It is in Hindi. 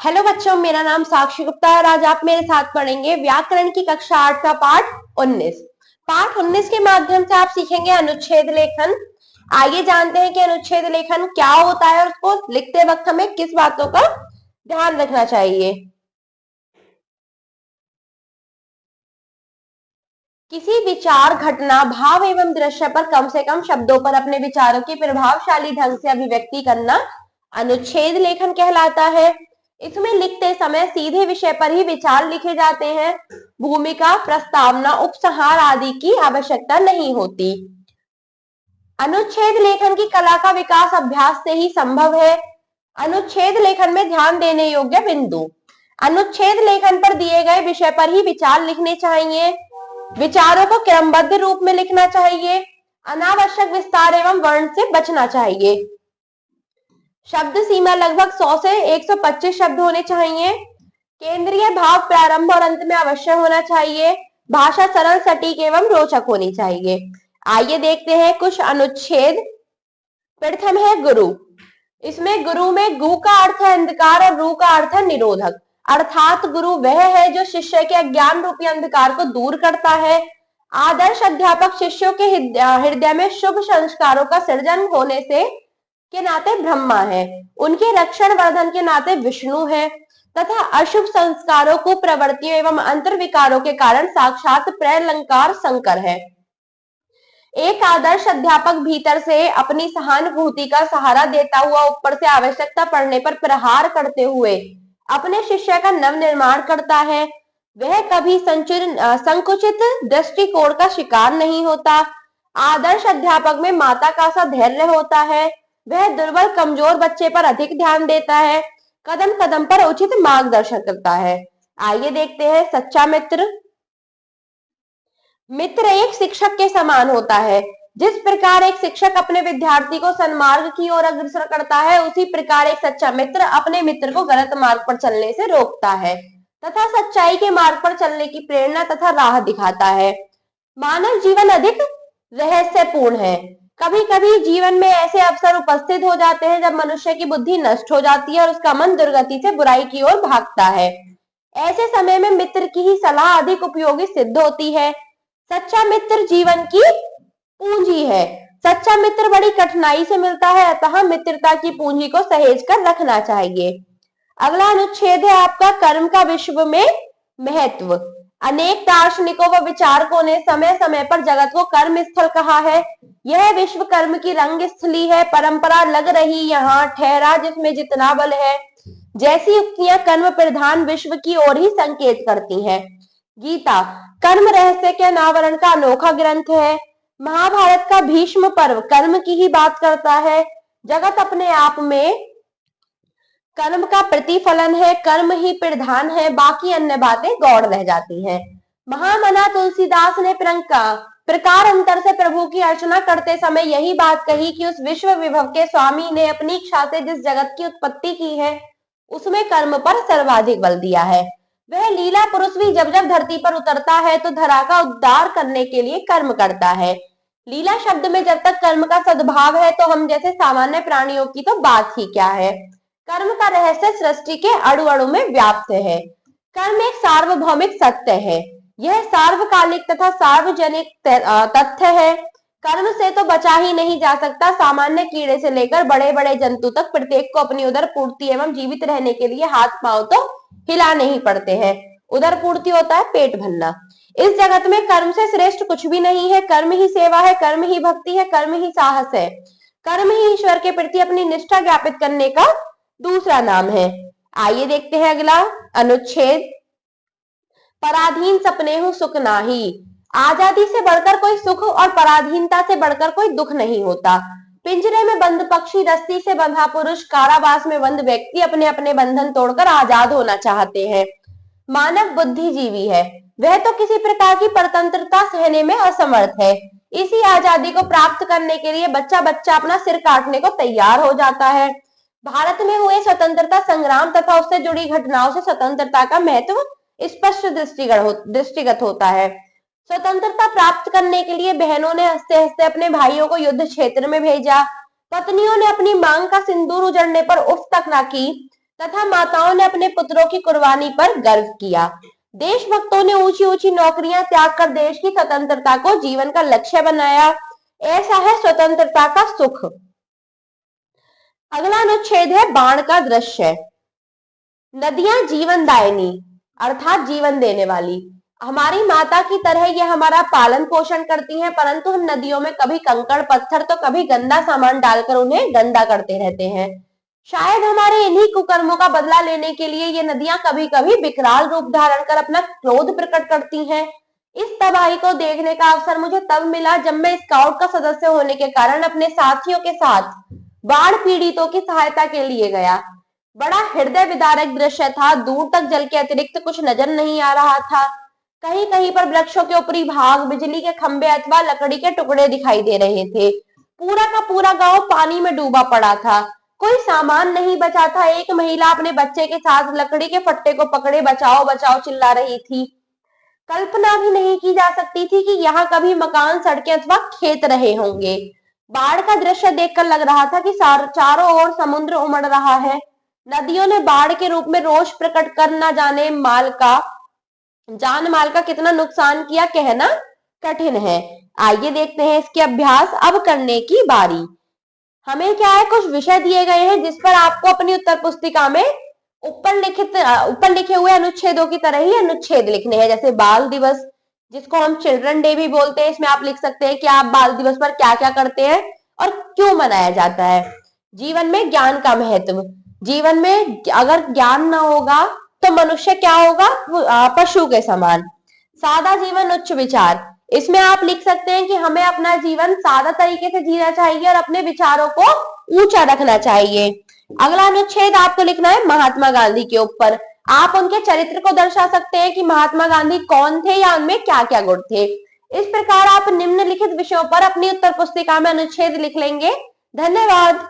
हेलो बच्चों, मेरा नाम साक्षी गुप्ता है और आज आप मेरे साथ पढ़ेंगे व्याकरण की कक्षा 8 का पाठ 19। पाठ 19 के माध्यम से आप सीखेंगे अनुच्छेद लेखन। आइए जानते हैं कि अनुच्छेद लेखन क्या होता है और उसको लिखते वक्त हमें किस बातों का ध्यान रखना चाहिए। किसी विचार, घटना, भाव एवं दृश्य पर कम से कम शब्दों पर अपने विचारों की प्रभावशाली ढंग से अभिव्यक्ति करना अनुच्छेद लेखन कहलाता है। इसमें लिखते समय सीधे विषय पर ही विचार लिखे जाते हैं। भूमिका, प्रस्तावना, उपसंहार आदि की आवश्यकता नहीं होती। अनुच्छेद लेखन की कला का विकास अभ्यास से ही संभव है। अनुच्छेद लेखन में ध्यान देने योग्य बिंदु। अनुच्छेद लेखन पर दिए गए विषय पर ही विचार लिखने चाहिए। विचारों को क्रमबद्ध रूप में लिखना चाहिए। अनावश्यक विस्तार एवं वर्ण से बचना चाहिए। शब्द सीमा लगभग 100 से 125 शब्द होने चाहिए। केंद्रीय भाव प्रारंभ और अंत में अवश्य होना चाहिए। भाषा सरल, सटीक एवं रोचक होनी चाहिए। आइए देखते हैं कुछ अनुच्छेद। प्रथम है गुरु। इसमें गुरु में गु का अर्थ है अंधकार और रू का अर्थ है निरोधक। अर्थात गुरु वह है जो शिष्य के अज्ञान रूपी अंधकार को दूर करता है। आदर्श अध्यापक शिष्यों के हृदय में शुभ संस्कारों का सृजन होने से के नाते ब्रह्मा है, उनके रक्षण वर्धन के नाते विष्णु है तथा अशुभ संस्कारों को प्रवृत्तियों एवं अंतर विकारों के कारण साक्षात प्रलंकार शंकर है। एक आदर्श अध्यापक भीतर से अपनी सहानुभूति का सहारा देता हुआ ऊपर से आवश्यकता पड़ने पर प्रहार करते हुए अपने शिष्य का नव निर्माण करता है। वह कभी संकुचित दृष्टिकोण का शिकार नहीं होता। आदर्श अध्यापक में माता का सा धैर्य होता है। वह दुर्बल कमजोर बच्चे पर अधिक ध्यान देता है, कदम कदम पर उचित मार्गदर्शन करता है। आइए देखते हैं सच्चा मित्र। मित्र एक शिक्षक के समान होता है। जिस प्रकार एक शिक्षक अपने विद्यार्थी को सन्मार्ग की ओर अग्रसर करता है, उसी प्रकार एक सच्चा मित्र अपने मित्र को गलत मार्ग पर चलने से रोकता है तथा सच्चाई के मार्ग पर चलने की प्रेरणा तथा राह दिखाता है। मानव जीवन अधिक रहस्यपूर्ण है। कभी कभी जीवन में ऐसे अवसर उपस्थित हो जाते हैं जब मनुष्य की बुद्धि नष्ट हो जाती है और उसका मन दुर्गति से बुराई की ओर भागता है। ऐसे समय में मित्र की ही सलाह अधिक उपयोगी सिद्ध होती है। सच्चा मित्र जीवन की पूंजी है। सच्चा मित्र बड़ी कठिनाई से मिलता है, अतः मित्रता की पूंजी को सहेज कर रखना चाहिए। अगला अनुच्छेद है आपका कर्म का विश्व में महत्व। अनेक दार्शनिकों व विचारकों ने समय समय पर जगत को कर्म स्थल कहा है। यह विश्व कर्म की रंग स्थली है। परंपरा लग रही यहाँ ठहरा जिसमें जितना बल है जैसी उक्तियां कर्म प्रधान विश्व की ओर ही संकेत करती हैं। गीता कर्म रहस्य के अनावरण का अनोखा ग्रंथ है। महाभारत का भीष्म पर्व कर्म की ही बात करता है। जगत अपने आप में कर्म का प्रतिफलन है। कर्म ही प्रधान है, बाकी अन्य बातें गौड़ रह जाती हैं। महामना तुलसीदास ने प्रकार अंतर से प्रभु की अर्चना करते समय यही बात कही कि उस विश्व विभव के स्वामी ने अपनी इच्छा से जिस जगत की उत्पत्ति की है उसमें कर्म पर सर्वाधिक बल दिया है। वह लीला पुरुष भी जब जब धरती पर उतरता है तो धरा का उद्धार करने के लिए कर्म करता है। लीला शब्द में जब तक कर्म का सद्भाव है तो हम जैसे सामान्य प्राणियों की तो बात ही क्या है। कर्म का रहस्य सृष्टि के अणु अणु में व्याप्त है। कर्म एक सार्वभौमिक सत्य है। यह सार्वकालिक तथा सार्वजनिक तथ्य है। कर्म से तो बचा ही नहीं जा सकता। सामान्य कीड़े से लेकर बड़े बड़े जंतु तक प्रत्येक को अपनी उदर पूर्ति एवं जीवित रहने के लिए हाथ पांव तो हिलाने ही पड़ते हैं। उदर पूर्ति होता है पेट भरना। इस जगत में कर्म से श्रेष्ठ कुछ भी नहीं है। कर्म ही सेवा है, कर्म ही भक्ति है, कर्म ही साहस है। कर्म ही ईश्वर के प्रति अपनी निष्ठा ज्ञापित करने का दूसरा नाम है। आइए देखते हैं अगला अनुच्छेद। पराधीन सपने हूं सुख नाही। आजादी से बढ़कर कोई सुख और पराधीनता से बढ़कर कोई दुख नहीं होता। पिंजरे में बंद पक्षी, रस्सी से बंधा पुरुष, कारावास में बंद व्यक्ति अपने अपने बंधन तोड़कर आजाद होना चाहते हैं। मानव बुद्धिजीवी है, वह तो किसी प्रकार की परतंत्रता सहने में असमर्थ है। इसी आजादी को प्राप्त करने के लिए बच्चा बच्चा अपना सिर काटने को तैयार हो जाता है। भारत में हुए स्वतंत्रता संग्राम तथा उससे जुड़ी घटनाओं से स्वतंत्रता का महत्व स्पष्ट दृष्टिगत होता है। स्वतंत्रता प्राप्त करने के लिए बहनों ने हंसते हंसते अपने भाइयों को युद्ध क्षेत्र में भेजा। पत्नियों ने अपनी मांग का सिंदूर उजड़ने पर उफ तक ना की। तथा माताओं ने अपने पुत्रों की कुर्बानी पर गर्व किया। देशभक्तों ने ऊंची ऊंची नौकरियां त्याग कर देश की स्वतंत्रता को जीवन का लक्ष्य बनाया। ऐसा है स्वतंत्रता का सुख। अगला अनुच्छेद है बाण का दृश्य। नदियां जीवनदायिनी अर्थात जीवन देने वाली, हमारी माता की तरह ये हमारा पालन पोषण करती हैं, परंतु हम नदियों में कभी कंकड़ पत्थर तो कभी गंदा सामान डालकर उन्हें गंदा करते रहते हैं। शायद हमारे इन्हीं कुकर्मों का बदला लेने के लिए ये नदियां कभी कभी विकराल रूप धारण कर अपना क्रोध प्रकट करती हैं। इस तबाही को देखने का अवसर मुझे तब मिला जब मैं स्काउट का सदस्य होने के कारण अपने साथियों के साथ बाढ़ पीड़ितों की सहायता के लिए गया। बड़ा हृदय विदारक दृश्य था। दूर तक जल के अतिरिक्त कुछ नजर नहीं आ रहा था। कहीं कहीं पर वृक्षों के ऊपरी भाग, बिजली के खंभे अथवा लकड़ी के टुकड़े दिखाई दे रहे थे। पूरा का पूरा गांव पानी में डूबा पड़ा था। कोई सामान नहीं बचा था। एक महिला अपने बच्चे के साथ लकड़ी के फट्टे को पकड़े बचाओ बचाओ चिल्ला रही थी। कल्पना भी नहीं की जा सकती थी कि यहाँ कभी मकान, सड़कें अथवा खेत रहे होंगे। बाढ़ का दृश्य देखकर लग रहा था कि चारों ओर समुद्र उमड़ रहा है। नदियों ने बाढ़ के रूप में रोष प्रकट कर न जाने जान माल का कितना नुकसान किया, कहना कठिन है। आइए देखते हैं इसके अभ्यास। अब करने की बारी। हमें क्या है, कुछ विषय दिए गए हैं जिस पर आपको अपनी उत्तर पुस्तिका में ऊपर लिखे हुए अनुच्छेदों की तरह ही अनुच्छेद लिखने हैं। जैसे बाल दिवस, जिसको हम चिल्ड्रन डे भी बोलते हैं, इसमें आप लिख सकते हैं कि आप बाल दिवस पर क्या क्या करते हैं और क्यों मनाया जाता है। जीवन में ज्ञान का महत्व। जीवन में अगर ज्ञान ना होगा तो मनुष्य क्या होगा, पशु के समान। सादा जीवन उच्च विचार, इसमें आप लिख सकते हैं कि हमें अपना जीवन सादा तरीके से जीना चाहिए और अपने विचारों को ऊंचा रखना चाहिए। अगला अनुच्छेद आपको लिखना है महात्मा गांधी के ऊपर। आप उनके चरित्र को दर्शा सकते हैं कि महात्मा गांधी कौन थे या उनमें क्या क्या गुण थे। इस प्रकार आप निम्नलिखित विषयों पर अपनी उत्तर पुस्तिका में अनुच्छेद लिख लेंगे। धन्यवाद।